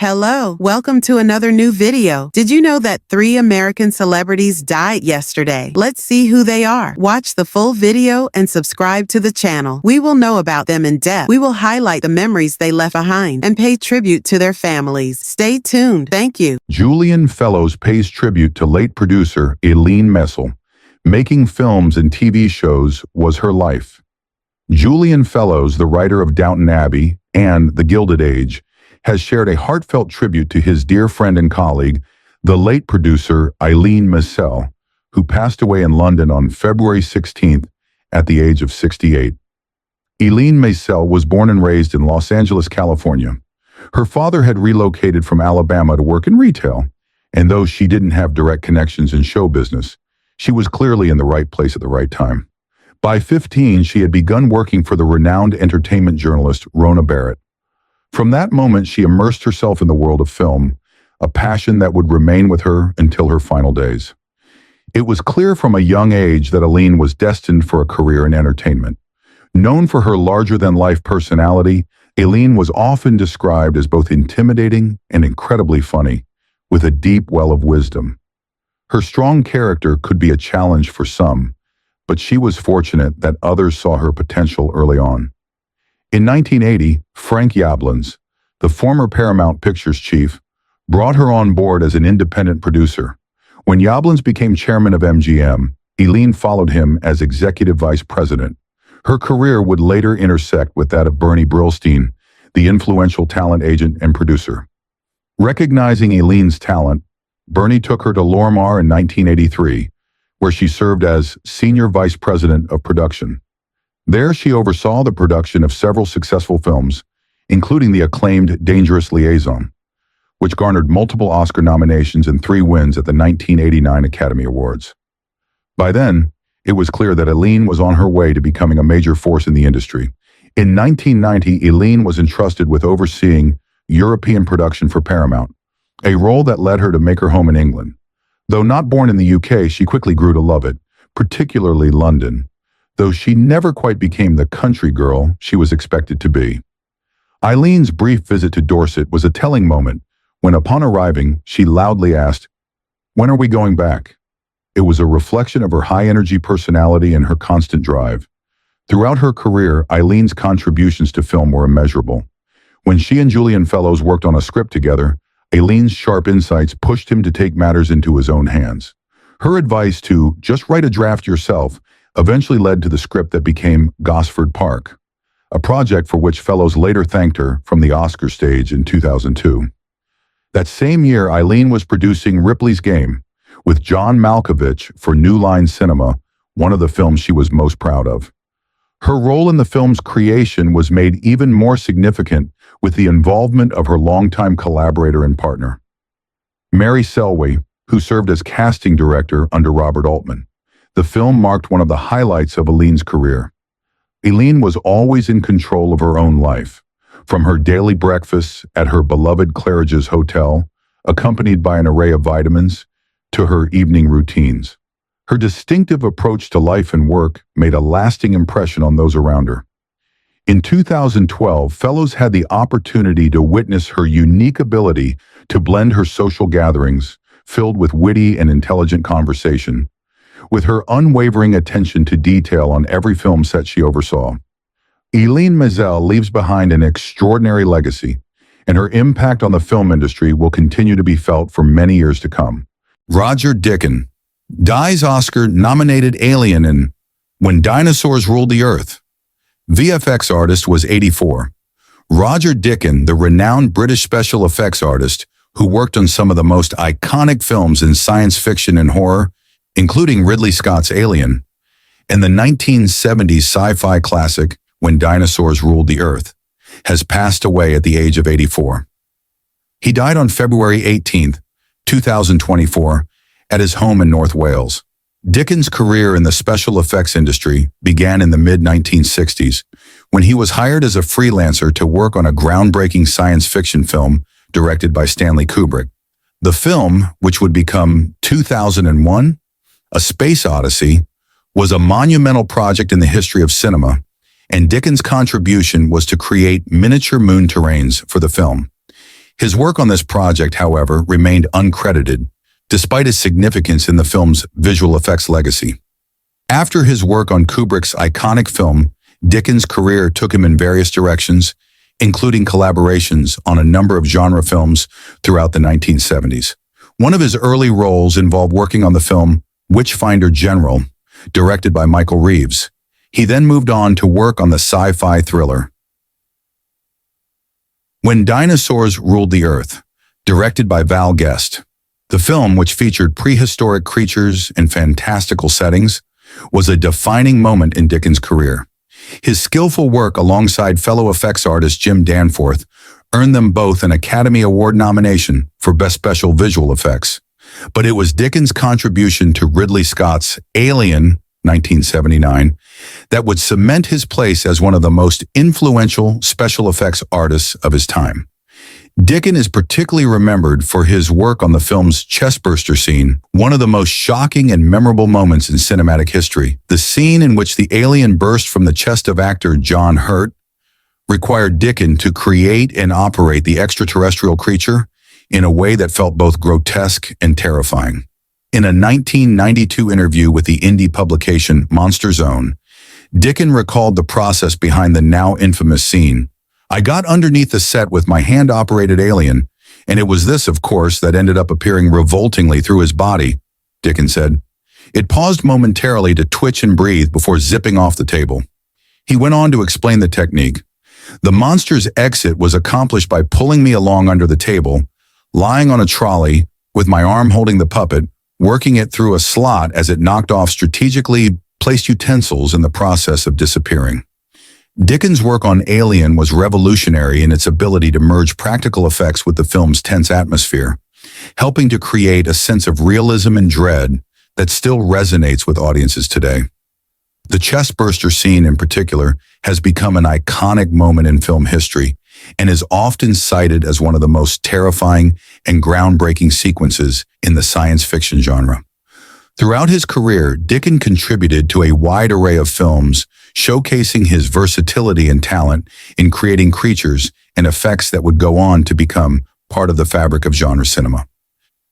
Hello, welcome to another new video. Did you know that 3 American celebrities died yesterday? Let's see who they are. Watch the full video and subscribe to the channel. We will know about them in depth. We will highlight the memories they left behind and pay tribute to their families. Stay tuned. Thank you. Julian Fellowes pays tribute to late producer Eileen Meisel. Making films and TV shows was her life. Julian Fellowes, the writer of Downton Abbey and The Gilded Age, has shared a heartfelt tribute to his dear friend and colleague, the late producer Eileen Meisel, who passed away in London on February 16th at the age of 68. Eileen Meisel was born and raised in Los Angeles, California. Her father had relocated from Alabama to work in retail, and though she didn't have direct connections in show business, she was clearly in the right place at the right time. By 15, she had begun working for the renowned entertainment journalist Rona Barrett. From that moment, she immersed herself in the world of film, a passion that would remain with her until her final days. It was clear from a young age that Eileen was destined for a career in entertainment. Known for her larger-than-life personality, Eileen was often described as both intimidating and incredibly funny, with a deep well of wisdom. Her strong character could be a challenge for some, but she was fortunate that others saw her potential early on. In 1980, Frank Yablans, the former Paramount Pictures chief, brought her on board as an independent producer. When Yablans became chairman of MGM, Eileen followed him as executive vice president. Her career would later intersect with that of Bernie Brillstein, the influential talent agent and producer. Recognizing Eileen's talent, Bernie took her to Lorimar in 1983, where she served as senior vice president of production. There, she oversaw the production of several successful films, including the acclaimed Dangerous Liaison, which garnered multiple Oscar nominations and 3 wins at the 1989 Academy Awards. By then, it was clear that Eileen was on her way to becoming a major force in the industry. In 1990, Eileen was entrusted with overseeing European production for Paramount, a role that led her to make her home in England. Though not born in the UK, she quickly grew to love it, particularly London, though she never quite became the country girl she was expected to be. Eileen's brief visit to Dorset was a telling moment when, upon arriving, she loudly asked, "When are we going back?" It was a reflection of her high-energy personality and her constant drive. Throughout her career, Eileen's contributions to film were immeasurable. When she and Julian Fellowes worked on a script together, Eileen's sharp insights pushed him to take matters into his own hands. Her advice to just write a draft yourself eventually led to the script that became Gosford Park, a project for which Fellowes later thanked her from the Oscar stage in 2002. That same year, Eileen was producing Ripley's Game with John Malkovich for New Line Cinema, one of the films she was most proud of. Her role in the film's creation was made even more significant with the involvement of her longtime collaborator and partner, Mary Selway, who served as casting director under Robert Altman. The film marked one of the highlights of Eileen's career. Eileen was always in control of her own life, from her daily breakfasts at her beloved Claridge's Hotel, accompanied by an array of vitamins, to her evening routines. Her distinctive approach to life and work made a lasting impression on those around her. In 2012, Fellowes had the opportunity to witness her unique ability to blend her social gatherings, filled with witty and intelligent conversation, with her unwavering attention to detail on every film set she oversaw. Eileen Meisel leaves behind an extraordinary legacy, and her impact on the film industry will continue to be felt for many years to come. Roger Deakins dies Oscar-nominated alien in When Dinosaurs Ruled the Earth. VFX artist was 84. Roger Deakins, the renowned British special effects artist who worked on some of the most iconic films in science fiction and horror, including Ridley Scott's Alien, and the 1970s sci-fi classic When Dinosaurs Ruled the Earth, has passed away at the age of 84. He died on February 18, 2024, at his home in North Wales. Deakins' career in the special effects industry began in the mid-1960s, when he was hired as a freelancer to work on a groundbreaking science fiction film directed by Stanley Kubrick. The film, which would become 2001, A Space Odyssey, was a monumental project in the history of cinema, and Deakins' contribution was to create miniature moon terrains for the film. His work on this project, however, remained uncredited, despite its significance in the film's visual effects legacy. After his work on Kubrick's iconic film, Dickens' career took him in various directions, including collaborations on a number of genre films throughout the 1970s. One of his early roles involved working on the film Witchfinder General, directed by Michael Reeves. He then moved on to work on the sci-fi thriller When Dinosaurs Ruled the Earth, directed by Val Guest. The film, which featured prehistoric creatures and fantastical settings, was a defining moment in Dickens' career. His skillful work alongside fellow effects artist Jim Danforth earned them both an Academy Award nomination for Best Special Visual Effects. But it was Dickens' contribution to Ridley Scott's Alien, 1979, that would cement his place as one of the most influential special effects artists of his time. Dickens is particularly remembered for his work on the film's chestburster scene, one of the most shocking and memorable moments in cinematic history. The scene in which the alien burst from the chest of actor John Hurt required Dickens to create and operate the extraterrestrial creature in a way that felt both grotesque and terrifying. In a 1992 interview with the indie publication Monster Zone, Dickens recalled the process behind the now infamous scene. "I got underneath the set with my hand-operated alien, and it was this, of course, that ended up appearing revoltingly through his body," Dickens said. "It paused momentarily to twitch and breathe before zipping off the table." He went on to explain the technique. "The monster's exit was accomplished by pulling me along under the table, lying on a trolley, with my arm holding the puppet, working it through a slot as it knocked off strategically placed utensils in the process of disappearing." Dickens' work on Alien was revolutionary in its ability to merge practical effects with the film's tense atmosphere, helping to create a sense of realism and dread that still resonates with audiences today. The chestburster scene in particular has become an iconic moment in film history and is often cited as one of the most terrifying and groundbreaking sequences in the science fiction genre. Throughout his career, Dickens contributed to a wide array of films, showcasing his versatility and talent in creating creatures and effects that would go on to become part of the fabric of genre cinema.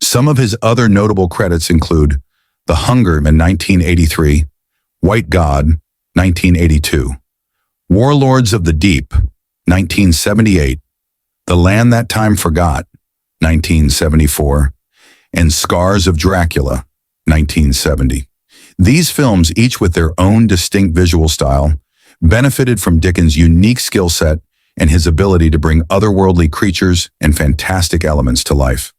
Some of his other notable credits include The Hunger in 1983, White God, 1982, Warlords of the Deep, 1978, The Land That Time Forgot, 1974, and Scars of Dracula, 1970. These films, each with their own distinct visual style, benefited from Dickens' unique skill set and his ability to bring otherworldly creatures and fantastic elements to life.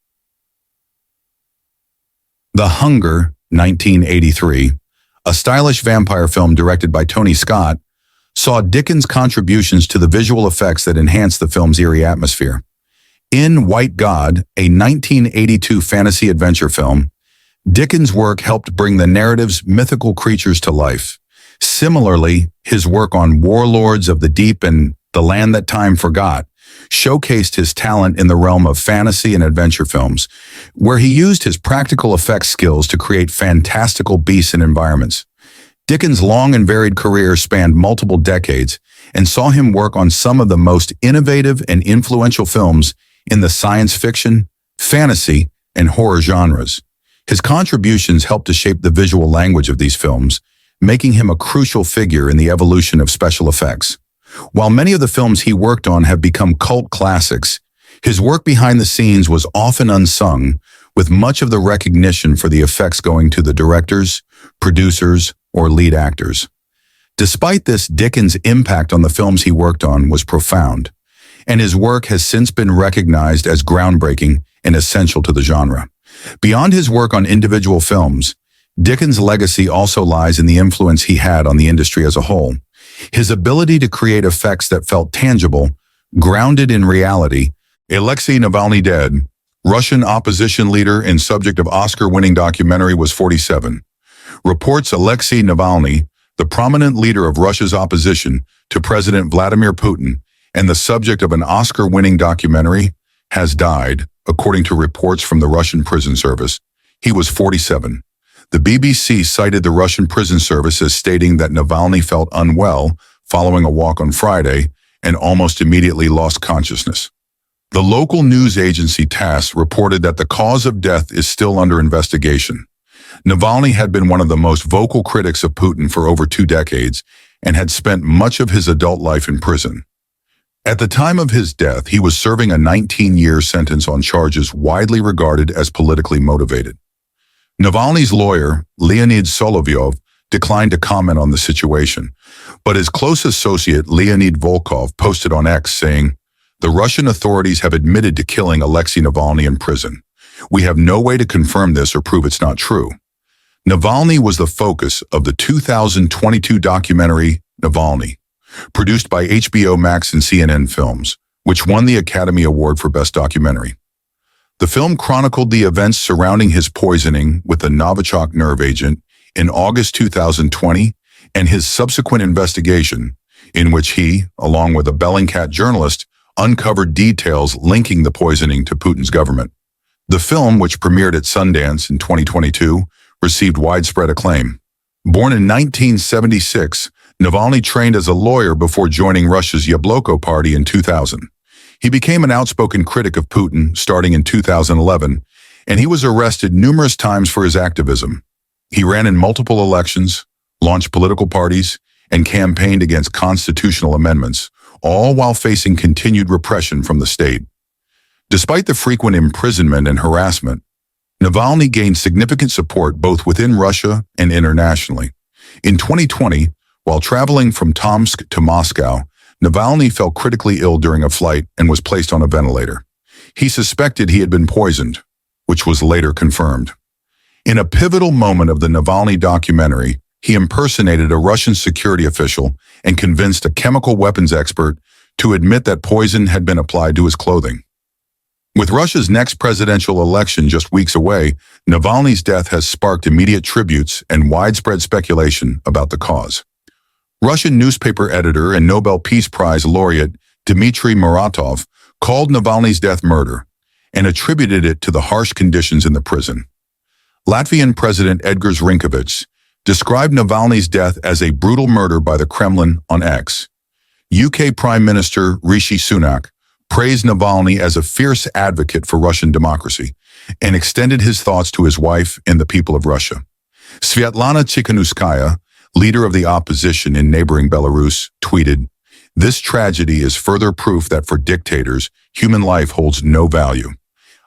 The Hunger, 1983, a stylish vampire film directed by Tony Scott, saw Dickens' contributions to the visual effects that enhanced the film's eerie atmosphere. In White God, a 1982 fantasy adventure film, Dickens' work helped bring the narrative's mythical creatures to life. Similarly, his work on Warlords of the Deep and The Land That Time Forgot showcased his talent in the realm of fantasy and adventure films, where he used his practical effects skills to create fantastical beasts and environments. Dickens' long and varied career spanned multiple decades and saw him work on some of the most innovative and influential films in the science fiction, fantasy, and horror genres. His contributions helped to shape the visual language of these films, making him a crucial figure in the evolution of special effects. While many of the films he worked on have become cult classics, his work behind the scenes was often unsung, with much of the recognition for the effects going to the directors, producers, or lead actors. Despite this, Dickens' impact on the films he worked on was profound, and his work has since been recognized as groundbreaking and essential to the genre. Beyond his work on individual films, Dickens' legacy also lies in the influence he had on the industry as a whole. His ability to create effects that felt tangible, grounded in reality. Alexei Navalny dead, Russian opposition leader and subject of Oscar-winning documentary, was 47. Reports Alexei Navalny, the prominent leader of Russia's opposition to President Vladimir Putin and the subject of an Oscar-winning documentary, has died, according to reports from the Russian prison service. He was 47. The BBC cited the Russian prison service as stating that Navalny felt unwell following a walk on Friday and almost immediately lost consciousness. The local news agency TASS reported that the cause of death is still under investigation. Navalny had been one of the most vocal critics of Putin for over 2 decades and had spent much of his adult life in prison. At the time of his death, he was serving a 19-year sentence on charges widely regarded as politically motivated. Navalny's lawyer, Leonid Solovyov, declined to comment on the situation, but his close associate Leonid Volkov posted on X saying, "The Russian authorities have admitted to killing Alexei Navalny in prison. We have no way to confirm this or prove it's not true." Navalny was the focus of the 2022 documentary Navalny, produced by HBO Max and CNN Films, which won the Academy Award for Best Documentary. The film chronicled the events surrounding his poisoning with the Novichok nerve agent in August 2020 and his subsequent investigation, in which he, along with a Bellingcat journalist, uncovered details linking the poisoning to Putin's government. The film, which premiered at Sundance in 2022, received widespread acclaim. Born in 1976, Navalny trained as a lawyer before joining Russia's Yabloko Party in 2000. He became an outspoken critic of Putin starting in 2011, and he was arrested numerous times for his activism. He ran in multiple elections, launched political parties, and campaigned against constitutional amendments, all while facing continued repression from the state. Despite the frequent imprisonment and harassment, Navalny gained significant support both within Russia and internationally. In 2020, while traveling from Tomsk to Moscow, Navalny fell critically ill during a flight and was placed on a ventilator. He suspected he had been poisoned, which was later confirmed. In a pivotal moment of the Navalny documentary, he impersonated a Russian security official and convinced a chemical weapons expert to admit that poison had been applied to his clothing. With Russia's next presidential election just weeks away, Navalny's death has sparked immediate tributes and widespread speculation about the cause. Russian newspaper editor and Nobel Peace Prize laureate Dmitry Muratov called Navalny's death murder and attributed it to the harsh conditions in the prison. Latvian President Edgars Rinkevics described Navalny's death as a brutal murder by the Kremlin on X. UK Prime Minister Rishi Sunak praised Navalny as a fierce advocate for Russian democracy and extended his thoughts to his wife and the people of Russia. Sviatlana Tsikhanouskaya, leader of the opposition in neighboring Belarus, tweeted, "This tragedy is further proof that for dictators, human life holds no value.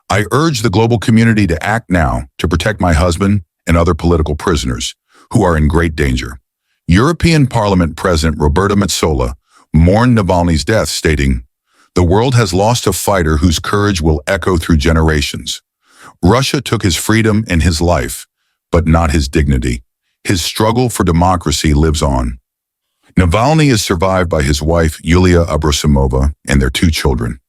I urge the global community to act now to protect my husband and other political prisoners who are in great danger." European Parliament President Roberta Metsola mourned Navalny's death, stating, "The world has lost a fighter whose courage will echo through generations. Russia took his freedom and his life, but not his dignity. His struggle for democracy lives on." Navalny is survived by his wife, Yulia Abrasimova, and their 2 children.